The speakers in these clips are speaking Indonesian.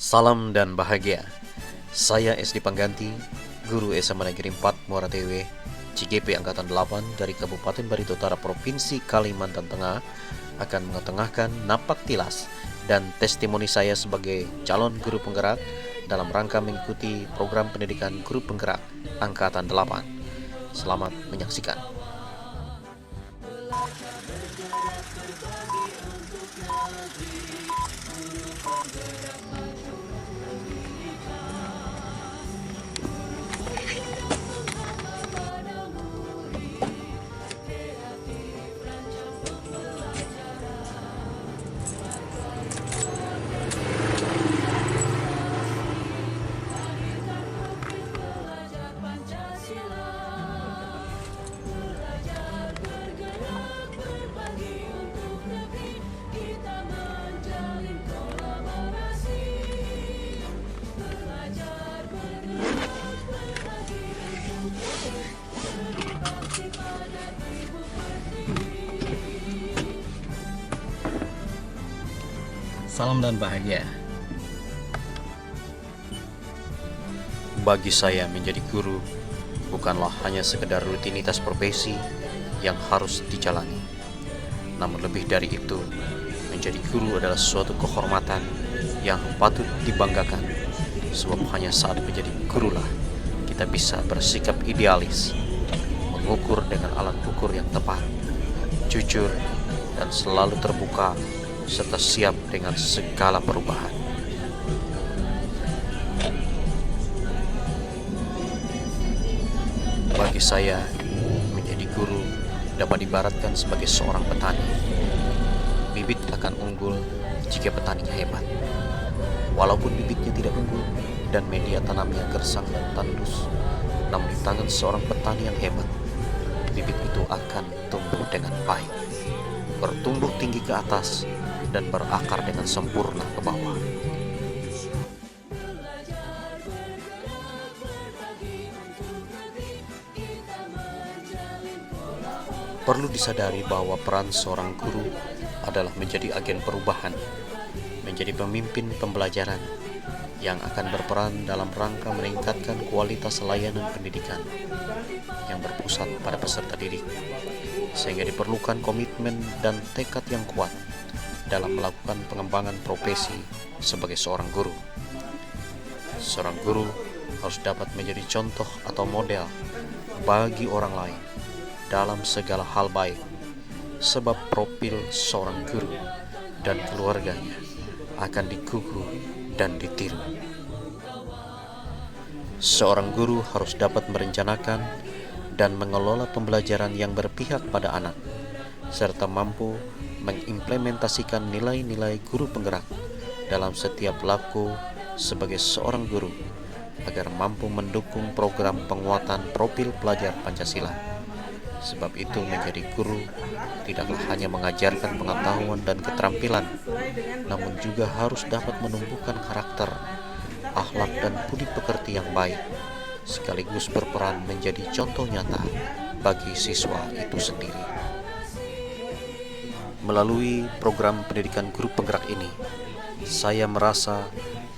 Salam dan bahagia. Saya SD Pangganti, Guru SMA Negeri 4 Muara Tewe, CGP Angkatan 8 dari Kabupaten Barito Utara Provinsi Kalimantan Tengah akan mengetengahkan napak tilas dan testimoni saya sebagai calon guru penggerak dalam rangka mengikuti program pendidikan guru penggerak Angkatan 8. Selamat menyaksikan. Salam dan bahagia. Bagi saya menjadi guru bukanlah hanya sekedar rutinitas profesi yang harus dijalani. Namun lebih dari itu, menjadi guru adalah suatu kehormatan yang patut dibanggakan. Sebab hanya saat menjadi gurulah kita bisa bersikap idealis, mengukur dengan alat ukur yang tepat, jujur dan selalu terbuka serta siap dengan segala perubahan. Bagi saya, menjadi guru dapat diibaratkan sebagai seorang petani. Bibit akan unggul jika petaninya hebat. Walaupun bibitnya tidak unggul dan media tanamnya gersang dan tandus, namun di tangan seorang petani yang hebat, bibit itu akan tumbuh dengan baik, bertumbuh tinggi ke atas, dan berakar dengan sempurna ke bawah. Perlu disadari bahwa peran seorang guru adalah menjadi agen perubahan, menjadi pemimpin pembelajaran yang akan berperan dalam rangka meningkatkan kualitas layanan pendidikan yang berpusat pada peserta didik, sehingga diperlukan komitmen dan tekad yang kuat dalam melakukan pengembangan profesi sebagai seorang guru. Seorang guru harus dapat menjadi contoh atau model bagi orang lain dalam segala hal baik, sebab profil seorang guru dan keluarganya akan digugu dan ditiru. Seorang guru harus dapat merencanakan dan mengelola pembelajaran yang berpihak pada anak, serta mampu mengimplementasikan nilai-nilai guru penggerak dalam setiap laku sebagai seorang guru agar mampu mendukung program penguatan profil pelajar Pancasila. Sebab itu menjadi guru tidaklah hanya mengajarkan pengetahuan dan keterampilan, namun juga harus dapat menumbuhkan karakter, akhlak dan budi pekerti yang baik, sekaligus berperan menjadi contoh nyata bagi siswa itu sendiri. Melalui program pendidikan guru penggerak ini, saya merasa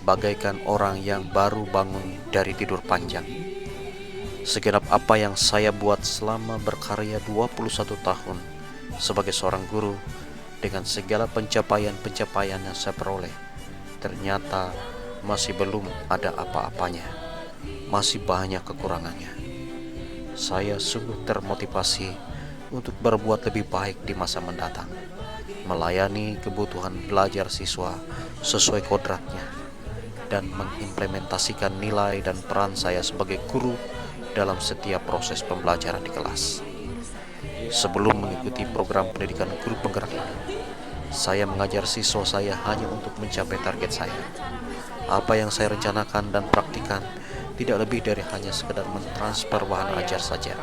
bagaikan orang yang baru bangun dari tidur panjang. Segenap apa yang saya buat selama berkarya 21 tahun sebagai seorang guru, dengan segala pencapaian-pencapaian yang saya peroleh, ternyata masih belum ada apa-apanya, masih banyak kekurangannya. Saya sungguh termotivasi untuk berbuat lebih baik di masa mendatang, melayani kebutuhan belajar siswa sesuai kodratnya, dan mengimplementasikan nilai dan peran saya sebagai guru dalam setiap proses pembelajaran di kelas. Sebelum mengikuti program pendidikan guru penggerak ini, saya mengajar siswa saya hanya untuk mencapai target saya. Apa yang saya rencanakan dan praktikan tidak lebih dari hanya sekedar mentransfer bahan ajar saja,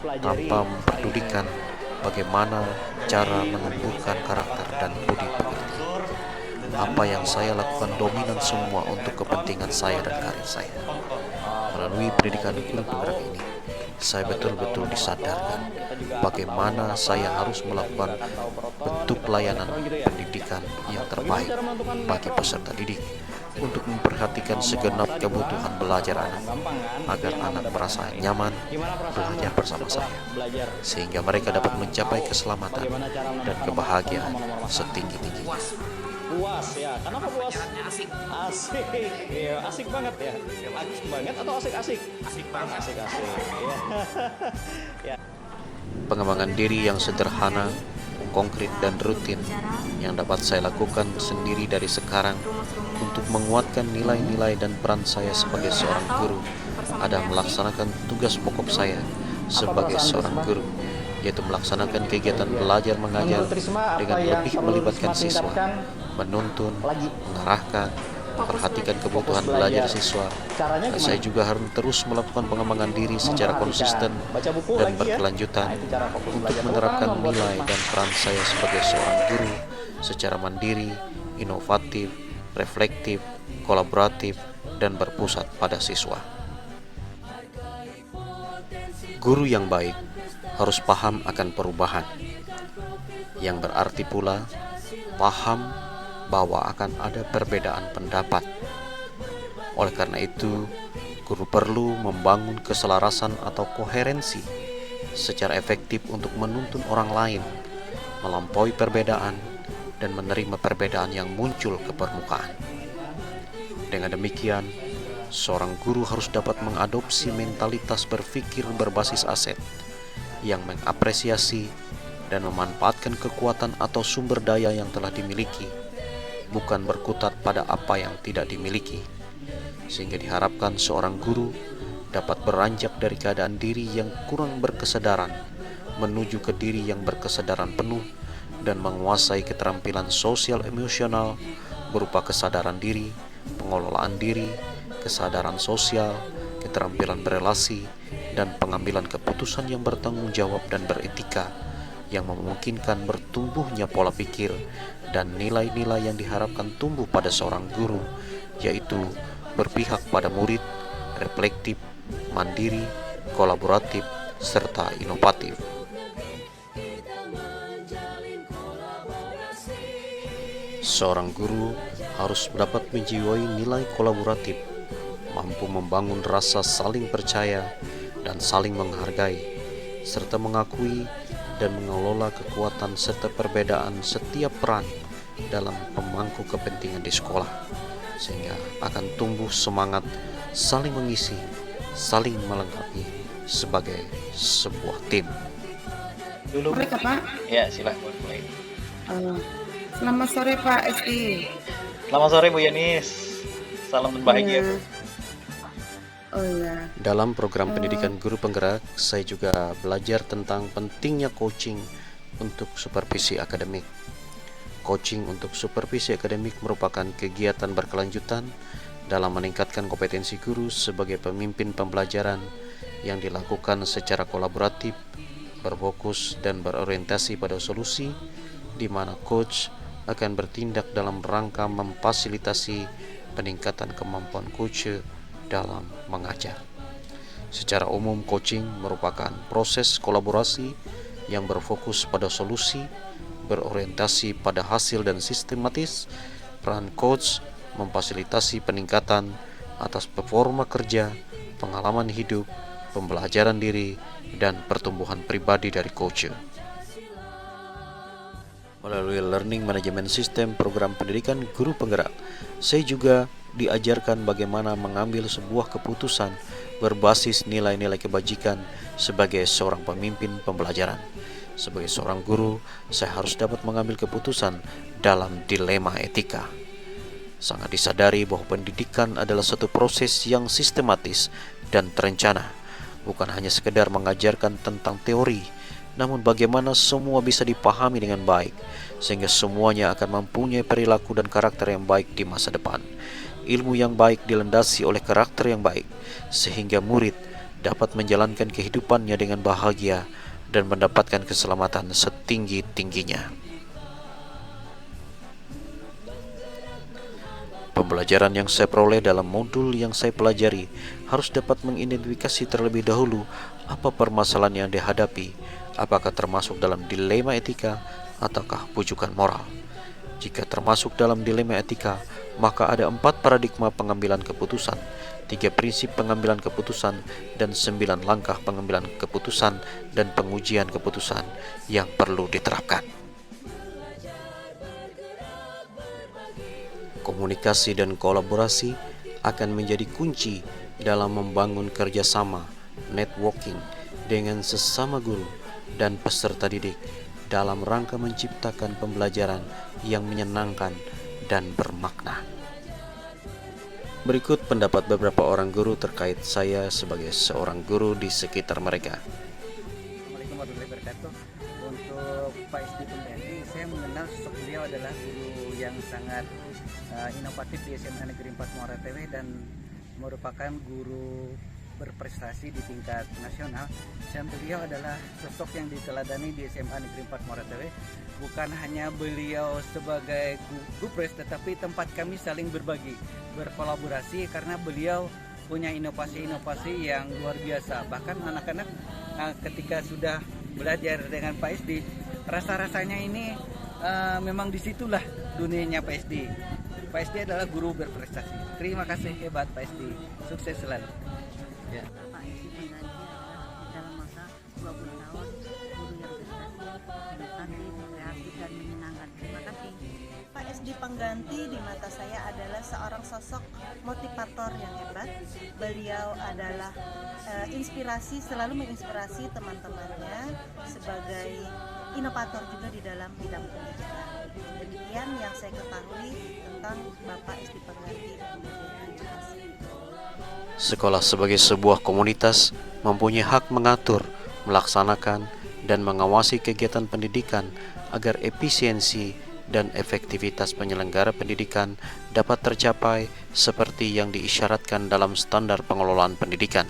tanpa memperdulikan bagaimana cara menumbuhkan karakter dan budi pekerti. Apa yang saya lakukan dominan semua untuk kepentingan saya dan karir saya. Melalui pendidikan guru penggerak ini, saya betul-betul disadarkan bagaimana saya harus melakukan bentuk pelayanan pendidikan yang terbaik bagi peserta didik untuk memperhatikan segenap kebutuhan belajar anak, agar anak merasa nyaman belajar bersama saya, sehingga mereka dapat mencapai keselamatan dan kebahagiaan setinggi-tingginya. Puas ya, kenapa puas? Asik, ya, asik banget ya. Asik banget atau asik-asik? Asik banget. Asik-asik. Ya. Pengembangan diri yang sederhana, konkret dan rutin yang dapat saya lakukan sendiri dari sekarang untuk menguatkan nilai-nilai dan peran saya sebagai seorang guru adalah melaksanakan tugas pokok saya sebagai seorang guru, yaitu melaksanakan kegiatan belajar mengajar dengan lebih melibatkan siswa, menuntun, mengarahkan, memperhatikan kebutuhan belajar siswa. Dan saya juga harus terus melakukan pengembangan diri secara konsisten dan berkelanjutan untuk menerapkan nilai dan peran saya sebagai seorang guru secara mandiri, inovatif, reflektif, kolaboratif, dan berpusat pada siswa. Guru yang baik harus paham akan perubahan, yang berarti pula paham bahwa akan ada perbedaan pendapat. Oleh karena itu, guru perlu membangun keselarasan atau koherensi secara efektif untuk menuntun orang lain, melampaui perbedaan, dan menerima perbedaan yang muncul ke permukaan. Dengan demikian, seorang guru harus dapat mengadopsi mentalitas berpikir berbasis aset, yang mengapresiasi dan memanfaatkan kekuatan atau sumber daya yang telah dimiliki, bukan berkutat pada apa yang tidak dimiliki, sehingga diharapkan seorang guru dapat beranjak dari keadaan diri yang kurang berkesadaran menuju ke diri yang berkesadaran penuh dan menguasai keterampilan sosial emosional berupa kesadaran diri, pengelolaan diri, kesadaran sosial, keterampilan berelasi, dan pengambilan keputusan yang bertanggung jawab dan beretika, yang memungkinkan bertumbuhnya pola pikir dan nilai-nilai yang diharapkan tumbuh pada seorang guru, yaitu berpihak pada murid, reflektif, mandiri, kolaboratif, serta inovatif. Seorang guru harus dapat menjiwai nilai kolaboratif, mampu membangun rasa saling percaya dan saling menghargai, serta mengakui dan mengelola kekuatan serta perbedaan setiap peran dalam pemangku kepentingan di sekolah, sehingga akan tumbuh semangat saling mengisi, saling melengkapi sebagai sebuah tim. Dulu mereka Pak? Ya, silakan mulai. Selamat sore Pak Esti. Selamat sore Bu Yanis. Salam dan bahagia Bu. Oh iya. Dalam program pendidikan guru penggerak, saya juga belajar tentang pentingnya coaching untuk supervisi akademik. Coaching untuk supervisi akademik merupakan kegiatan berkelanjutan dalam meningkatkan kompetensi guru sebagai pemimpin pembelajaran yang dilakukan secara kolaboratif, berfokus dan berorientasi pada solusi, di mana coach akan bertindak dalam rangka memfasilitasi peningkatan kemampuan coach dalam mengajar. Secara umum, coaching merupakan proses kolaborasi yang berfokus pada solusi, berorientasi pada hasil dan sistematis. Peran coach memfasilitasi peningkatan atas performa kerja, pengalaman hidup, pembelajaran diri, dan pertumbuhan pribadi dari coach. Melalui Learning Management System program pendidikan guru penggerak, saya juga diajarkan bagaimana mengambil sebuah keputusan berbasis nilai-nilai kebajikan sebagai seorang pemimpin pembelajaran. Sebagai seorang guru, saya harus dapat mengambil keputusan dalam dilema etika. Sangat disadari bahwa pendidikan adalah suatu proses yang sistematis dan terencana, bukan hanya sekedar mengajarkan tentang teori, namun bagaimana semua bisa dipahami dengan baik, sehingga semuanya akan mempunyai perilaku dan karakter yang baik di masa depan. Ilmu yang baik dilandasi oleh karakter yang baik, sehingga murid dapat menjalankan kehidupannya dengan bahagia dan mendapatkan keselamatan setinggi-tingginya. Pembelajaran yang saya peroleh dalam modul yang saya pelajari harus dapat mengidentifikasi terlebih dahulu apa permasalahan yang dihadapi, apakah termasuk dalam dilema etika ataukah pujukan moral. Jika termasuk dalam dilema etika, maka ada 4 paradigma pengambilan keputusan, 3 prinsip pengambilan keputusan, dan 9 langkah pengambilan keputusan dan pengujian keputusan yang perlu diterapkan. Komunikasi dan kolaborasi akan menjadi kunci dalam membangun kerjasama, networking dengan sesama guru dan peserta didik dalam rangka menciptakan pembelajaran yang menyenangkan dan bermakna. Berikut pendapat beberapa orang guru terkait saya sebagai seorang guru di sekitar mereka. Assalamualaikum warahmatullahi wabarakatuh. Untuk Pak SD Pengganti, saya mengenal sosok beliau adalah guru yang sangat inovatif di SMA Negeri 4 Muara Ewe dan merupakan guru berprestasi di tingkat nasional. Dan beliau adalah sosok yang diteladani di SMA Negeri 4 Muara Ewe. Bukan hanya beliau sebagai gupres, tetapi tempat kami saling berbagi, berkolaborasi karena beliau punya inovasi-inovasi yang luar biasa. Bahkan anak-anak ketika sudah belajar dengan Pak SD, rasa-rasanya ini memang disitulah dunianya Pak SD. Pak SD adalah guru berprestasi. Terima kasih, hebat Pak SD. Sukses selalu. Ya. Pak SD Pengganti adalah dalam masa 20 tahun guru yang prestasi, edukatif, kreatif, dan menyenangkan. Terima kasih. Pak SD Pengganti di mata saya adalah seorang sosok motivator yang hebat. Beliau adalah inspirasi, selalu menginspirasi teman-temannya sebagai inovator juga di dalam bidang pendidikan. Demikian yang saya ketahui tentang Bapak SD Pengganti. Terima kasih. Sekolah sebagai sebuah komunitas mempunyai hak mengatur, melaksanakan, dan mengawasi kegiatan pendidikan agar efisiensi dan efektivitas penyelenggara pendidikan dapat tercapai seperti yang diisyaratkan dalam standar pengelolaan pendidikan.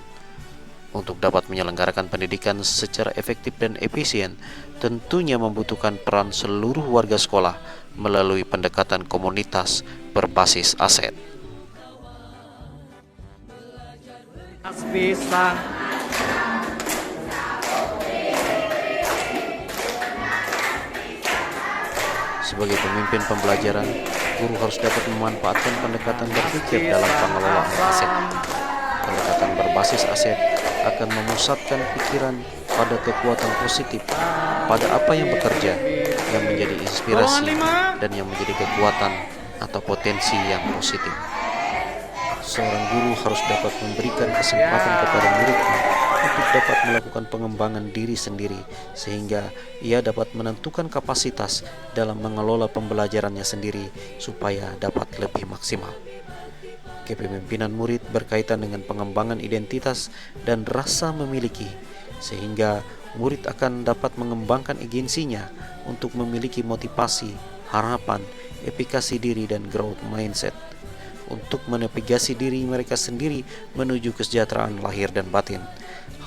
Untuk dapat menyelenggarakan pendidikan secara efektif dan efisien, tentunya membutuhkan peran seluruh warga sekolah melalui pendekatan komunitas berbasis aset. Bisa. Sebagai pemimpin pembelajaran, guru harus dapat memanfaatkan pendekatan berpikir dalam pengelolaan aset. Pendekatan berbasis aset akan memusatkan pikiran pada kekuatan positif, pada apa yang bekerja, yang menjadi inspirasi, dan yang menjadi kekuatan atau potensi yang positif. Seorang guru harus dapat memberikan kesempatan kepada muridnya untuk dapat melakukan pengembangan diri sendiri sehingga ia dapat menentukan kapasitas dalam mengelola pembelajarannya sendiri supaya dapat lebih maksimal. Kepemimpinan murid berkaitan dengan pengembangan identitas dan rasa memiliki, sehingga murid akan dapat mengembangkan agensinya untuk memiliki motivasi, harapan, efikasi diri, dan growth mindset untuk menavigasi diri mereka sendiri menuju kesejahteraan lahir dan batin.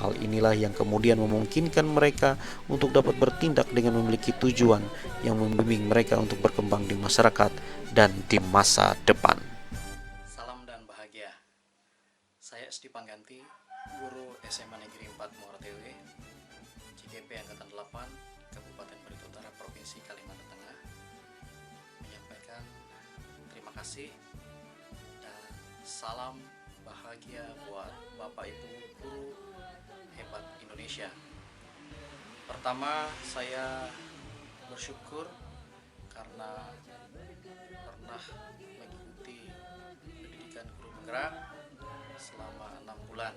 Hal inilah yang kemudian memungkinkan mereka untuk dapat bertindak dengan memiliki tujuan yang membimbing mereka untuk berkembang di masyarakat dan di masa depan. Salam dan bahagia. Saya SD Pengganti, guru SMA Negeri 4 Muara Ewe, CGP Angkatan 8, Kabupaten Barito Utara, Provinsi Kalimantan Tengah, menyampaikan terima kasih dan salam bahagia buat Bapak Ibu guru hebat Indonesia. Pertama, saya bersyukur karena pernah mengikuti pendidikan guru penggerak selama 6 bulan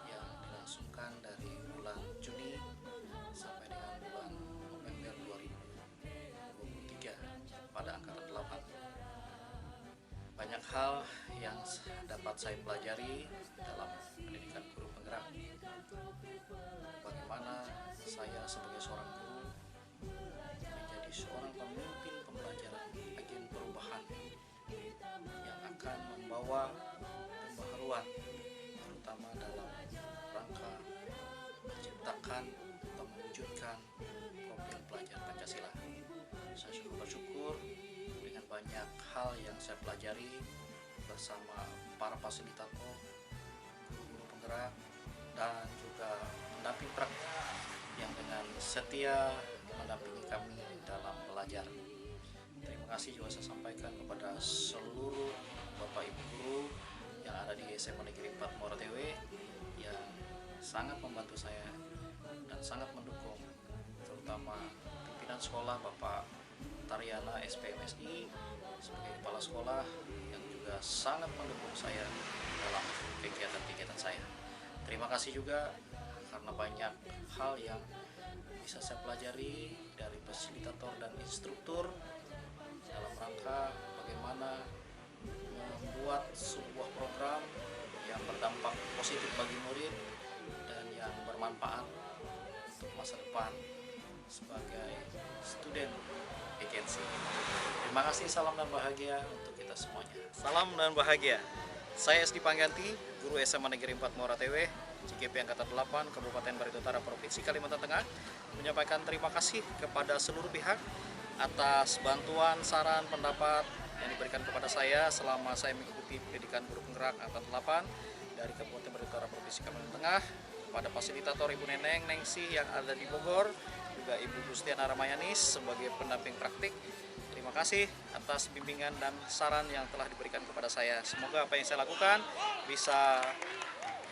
yang dilangsungkan dari bulan Juni sampai dengan bulan November 2023 pada angkatan 8. Banyak hal yang dapat saya pelajari dalam pendidikan guru penggerak. Bagaimana saya sebagai seorang guru menjadi seorang pemimpin pembelajaran, agen perubahan yang akan membawa pembaharuan, terutama dalam rangka menciptakan atau mewujudkan profil pelajar Pancasila. Saya sungguh bersyukur dengan banyak hal yang saya pelajari bersama para fasilitator, guru-guru penggerak, dan juga pendamping praktik yang dengan setia mendampingi kami dalam belajar. Terima terima kasih juga saya sampaikan kepada seluruh Bapak Ibu guru yang ada di SMA Negeri 4 Muara Tewe yang sangat membantu saya dan sangat mendukung, terutama pimpinan sekolah Bapak Taryana SPMSI sebagai kepala sekolah yang juga sangat mendukung saya dalam kegiatan-kegiatan saya. Terima kasih juga karena banyak hal yang bisa saya pelajari dari fasilitator dan instruktur dalam rangka bagaimana membuat sebuah program yang berdampak positif bagi murid dan yang bermanfaat untuk masa depan sebagai student agency. Terima kasih, salam dan bahagia untuk kita semuanya. Salam dan bahagia. Saya SD Pangganti, guru SMA Negeri 4 Muara Tewe, CGP Angkatan 8, Kabupaten Barito Utara, Provinsi Kalimantan Tengah, menyampaikan terima kasih kepada seluruh pihak atas bantuan, saran, pendapat yang diberikan kepada saya selama saya mengikuti pendidikan guru penggerak Angkatan 8 dari Kabupaten Barito Utara, Provinsi Kalimantan Tengah, kepada fasilitator Ibu Neneng Nengsi yang ada di Bogor, juga Ibu Gustiana Ramayanis sebagai pendamping praktik. Terima kasih atas bimbingan dan saran yang telah diberikan kepada saya. Semoga apa yang saya lakukan bisa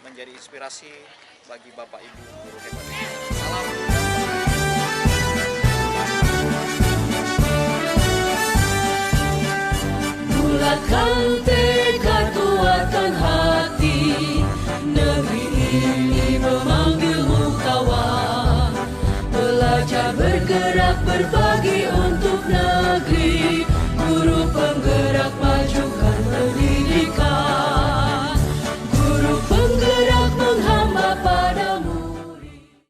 menjadi inspirasi bagi Bapak Ibu guru hebat ini. Salam. Bulatkan tekad, kuatkan hati, negeri ini memanggilmu kawan. Belajar bergerak berbagi.